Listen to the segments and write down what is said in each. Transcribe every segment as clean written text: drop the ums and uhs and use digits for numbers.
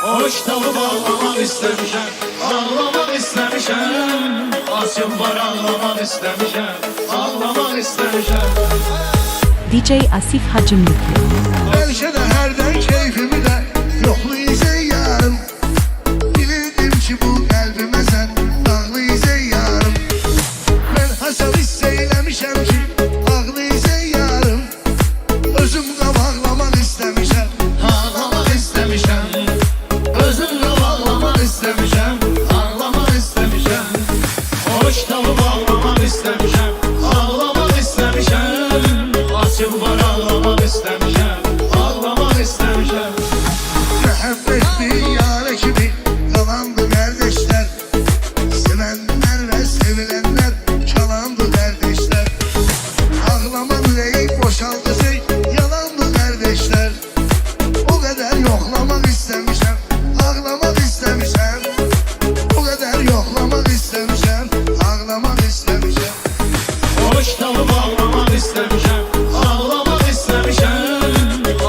Hoş tavup ağlamak istemişəm, ağlamak istemişəm. Asım var ağlamak istemişəm, ağlamak istemişəm. DJ Asif Hacimlikli. Belki de herden keyfimi de yoklayacak yarım. Bilirdim ki bu kalbime sen ağlayacak yarım. Ben hasal hisseylemişem ki ağlayacak yarım. Özüm qabaqlamak istemişem, Ağlamak istemişəm, özümle ağlamak istemişəm, ağlamak istemişəm. Hoş tavup ağlamak istemişəm, ağlamak istemişəm. Asım var ağlamak istemişəm, ağlamak istemişəm. müebbet bir yare gibi kalandı kardeşler. Sevenler ve sevilenler çalandı kardeşler. Ağlama yüreği boşaltıcı yalandı kardeşler. O kadar yoklamak istemişem, ağlamak istemişem. O kadar yoklamak istemişem, ağlamak istemişem. Hoş tavup ağlamak istemişəm, ağlamak istemişəm.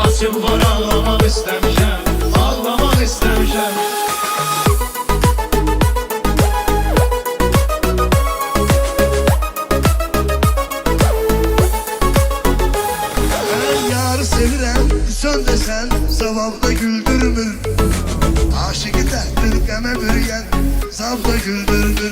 Asım var ağlamak istemişəm, ağlamak istemişəm. Ben yarı sevirem, sön desen zavabda güldürmür. Aşık derttir, geme bürüyen zavda güldürmür.